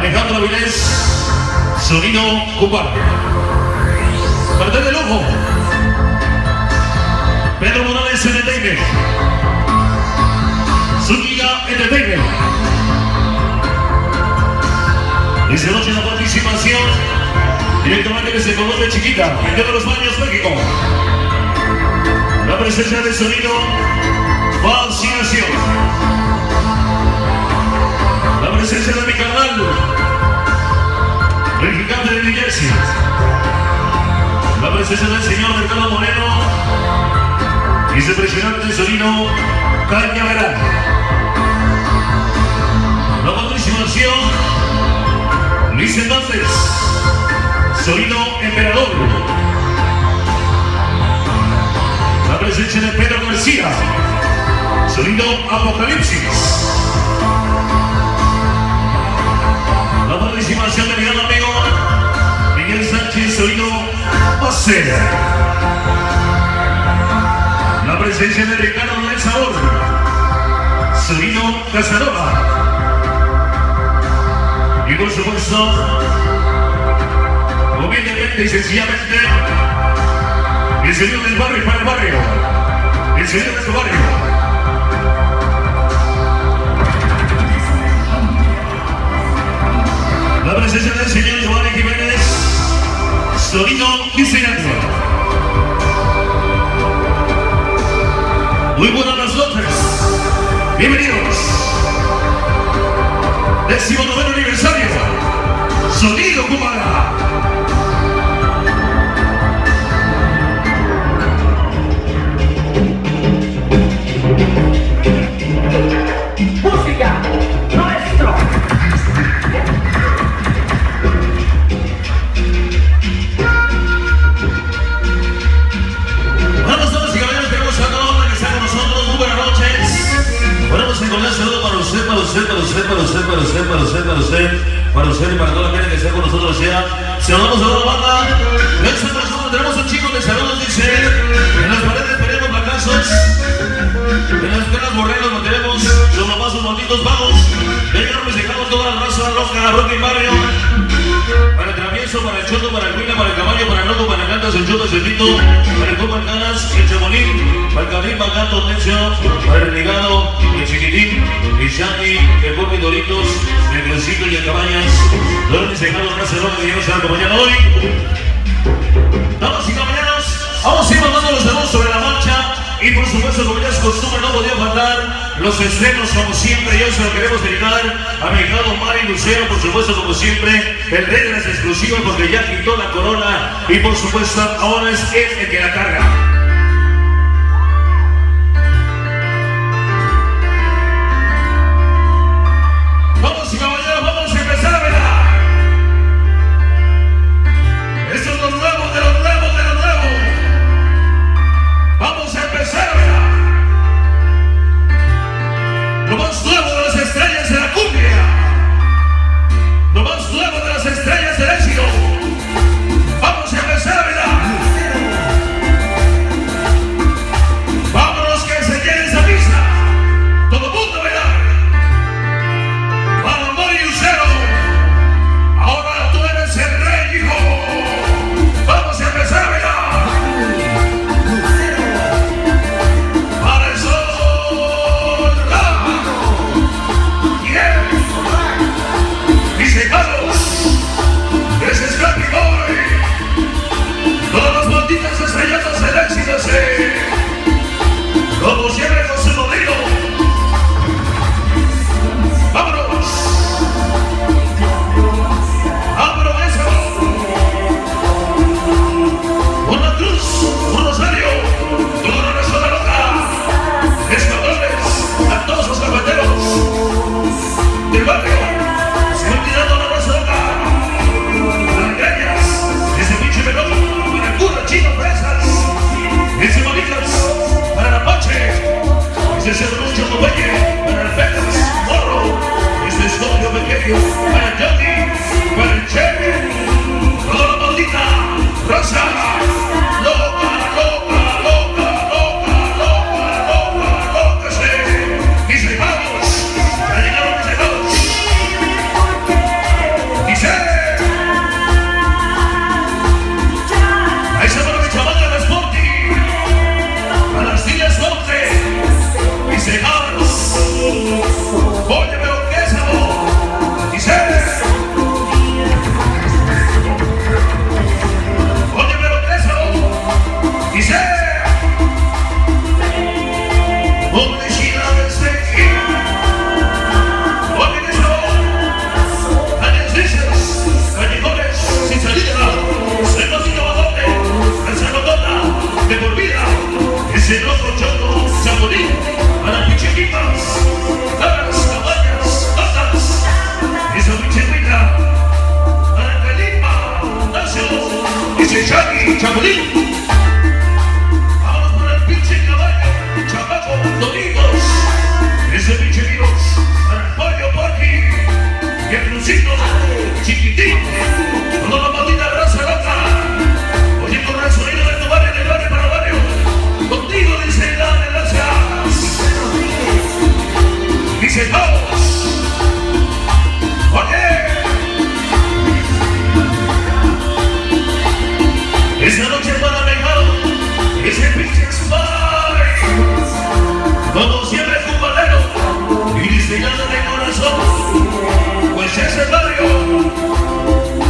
Alejandro Avilés, sonido cubano. Cartel de lujo, Pedro Morales Entertainment, Zúñiga Entertainment. Esta noche la participación directamente desde Colón de Chiquita, en de los Baños, México. La presencia de sonido Fascinación. La presencia de mi canal, el gigante de New Jersey. La presencia del señor Mercado Moreno y su impresionante sonido Cañaveral. La participación Luis Hernández, sonido Emperador. La presencia de Pedro García, sonido Apocalipsis. La participación de mi gran amigo Miguel Sánchez, sonido Pacera. La presencia de Ricardo del Sabor, sonido Casanova. Y por supuesto, humildemente y sencillamente, el sonido del barrio para el barrio, el sonido de tu barrio. La presencia del señor Giovanni Jiménez, sonido Diseñando. Muy buenas noches, bienvenidos. 19º aniversario, sonido cubana. Música, nuestro. Buenas noches y caballeros, tenemos a toda la que está con nosotros. Muy buenas noches. Ponemos en un saludo para usted, para usted, para usted, para usted, para usted, para usted, para usted, para usted y para toda la gente que está con nosotros. Saludamos a toda la banda. Gracias a nosotros tenemos un chico de saludos, dice. En las paredes tenemos lacazos. En las penas borregos no tenemos los mamazos malditos vagos. Ya llegaron dejamos toda la raza loca, rock y barrio. Para el travieso, para el choto, para el huila, para el caballo, para el loco, para el cantas, el choto, el cerdito, para el copa, el canas, el chamonín, para el cabrín, para el gato, necio, para el renegado, el chiquitín, el shani, el gordo y doritos, el crecito y el cabañas. Todos mis dejados raza loca que ya nos están acompañando hoy. Damas y caballeros, vamos a ir mandando los dedos sobre la marcha. Y por supuesto, como ya es costumbre, no podía faltar los estrenos como siempre. Y hoy se lo queremos dedicar a mi hijado Mari Lucero, por supuesto, como siempre, el rey de las exclusivas, porque ya quitó la corona. Y por supuesto, ahora es él el que la carga. Vamos y caballeros, vamos a empezar a ver. Esto es lo nuevo de lo nuevo de lo nuevo. Vamos a empezar a ver lo más nuevo de las estrellas de la cumbia, lo más nuevo de las estrellas del éxito. Vamos a empezar a ver. Vámonos que se llene esa pista. Todo el mundo verá. Para Mari Lucero, ahora tú eres el rey, hijo. Vamos a empezar a ver. Todas las malditas estrellatas del éxito, como siempre con su modelo. ¡Vámonos! ¡Vámonos eso! Una cruz, un rosario, toda una raza de loca, escuadrones, a todos los cafeteros del barrio, se van tirando la raza loca, malagueñas, ese pinche melón. Chino, fresas, ese bonitas, para el Apache, ese serrucho Dueñe, para el Pérez, Morro, ese escorpio pequeño, para el Johnny, para el Che, toda la maldita raza, loca, loca, loca, loca, loca, loca, loca, sí, mis dejados, ya llegaron mis dejados. Chino, chiquitín, toda la maldita raza loca. Oye, con el sonido de tu barrio, del barrio para barrio. Contigo dice dale gracias. Dice todos. Oye. Esta noche para dejar ese pinche suave. Como siempre cubanero y diseñado de corazón. Pues ese barrio,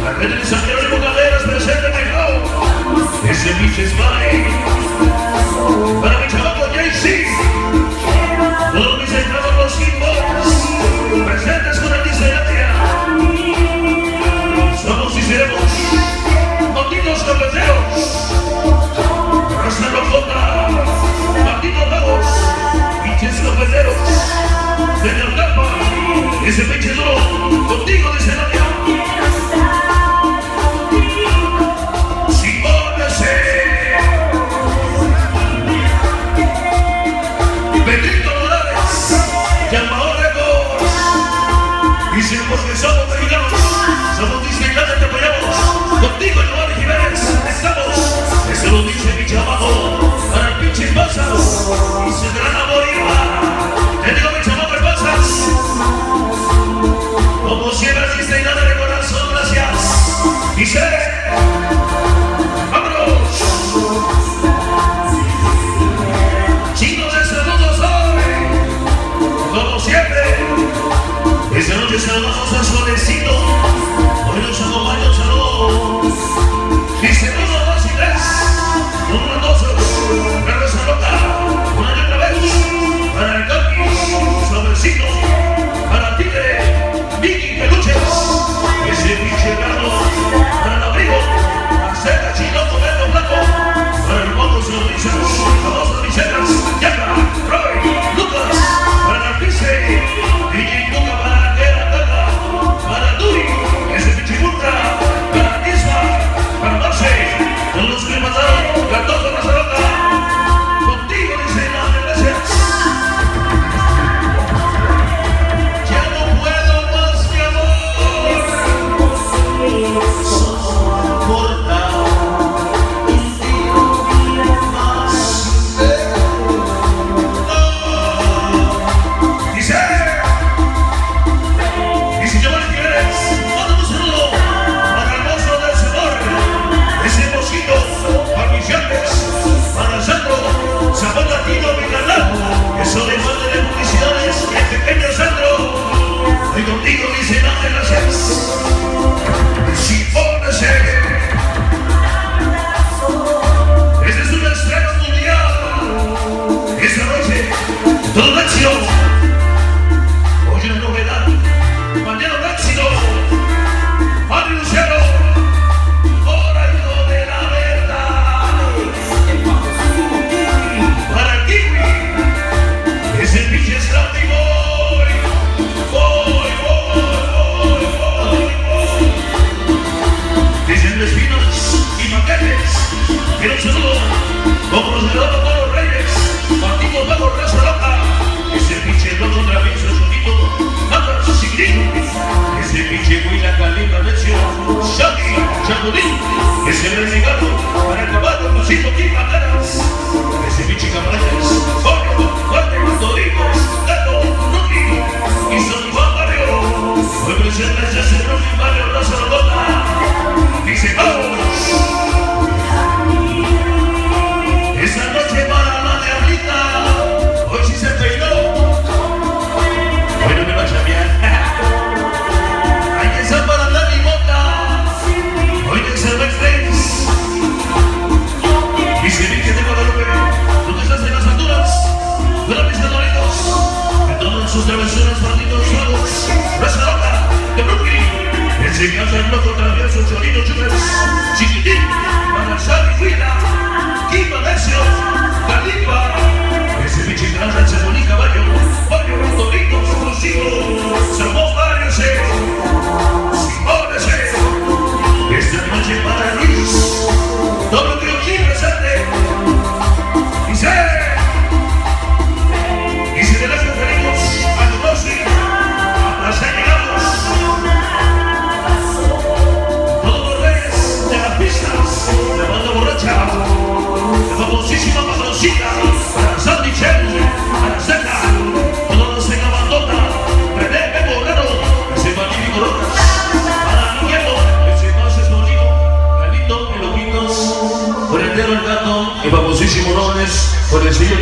la gente de San Jerónimo Caderas presente en el show. Ese pinche suave. Para mi chamaco JC. Todos mis hermanos los Kimbos presentes con el diseñadía. Somos y seremos malditos cafeteros, raza locota, malditos vagos, pinches cafeteros, señor Campa, ese pinche duro, contigo dice Nadia. Simón ese, Pedrito Morales, Llamaó Records, dicen porque somos mexicanos, somos distintos, te apoyamos. Contigo, Giovanni Jiménez, estamos. Eso lo dice mi chamaco. Para el pinche Pasas y su gran amor Irma. Te digo, mi chamaco, el Pasas. Como siempre, existe y nada de corazón, gracias. Dice, vámonos. Chicos de saludos hoy. Como siempre, esta noche saludamos al solecito. Hoy nos acompaña un saludo. Dice 1, 2 y 3. 1, 2, Carlos Arroca. Una y otra vez. Para el Campis, Sobrecito. Para Tigre, Vicky Peluches. Ese pinche Carlos. Para el Abrigo. Aceta, Chinoco, Verde, Blanco. Para el Moco, Sonrisas. Famosos Viceras. Yaca, Roy, Lucas. Para el Arpiste. DJ Tuca, para la Guerra, Taca. Para Duri. Ese pinche Burka. Para Nisma. Para Marce. Todos los que me mataron. Cardoso, Razarota. Contigo dice nada, gracias. Ya no puedo más, mi amor. Soporta un día más. Dice Giovanni Jiménez, mándame un saludo para el monstruo del sabor, ese mosquito, para mis yantes, para Sandro, sabor latino, mi canal, eso de parte de publicidades, y el pequeño Sandro, hoy contigo dice nada, gracias. Si pónese, esta es una estrella mundial, esta noche, todo el éxito, hoy una novedad. Mañana un éxito, Mario Luciano, hora hijo de la verdad. Para el Kiwi, ese pinche Scrappy Boy. Dicen espinas y maquetes, quiero un saludo, como los de todos los reyes, Martino Vago, Raza Loca, ese pinche loco travieso, sonido, nada, ese pinche Huila Calibra Necio, Shaggy, Chapulín, ese renegado, para el caballo, Pasito, Quimateras, ese pinche Camarales, Jorge, Doritos, Gato, Nuki, y Son Juan Barrio, hoy presentes ese Nuki Barrio, Raza Lota, dice vamos. Esa noche para la diablita, hoy sí se peinó, hoy no me va a chambear. Para andar mi bota, hoy de Cervex. Dice Virgen de Guadalupe, tú que estás en las alturas, tú eres mis doritos, de todas sus travesuras, malditos vagos, Raza Loca, de Brooklyn, ese cáncer loco travieso, chorito, chupes, famosísimo Robles, con el señor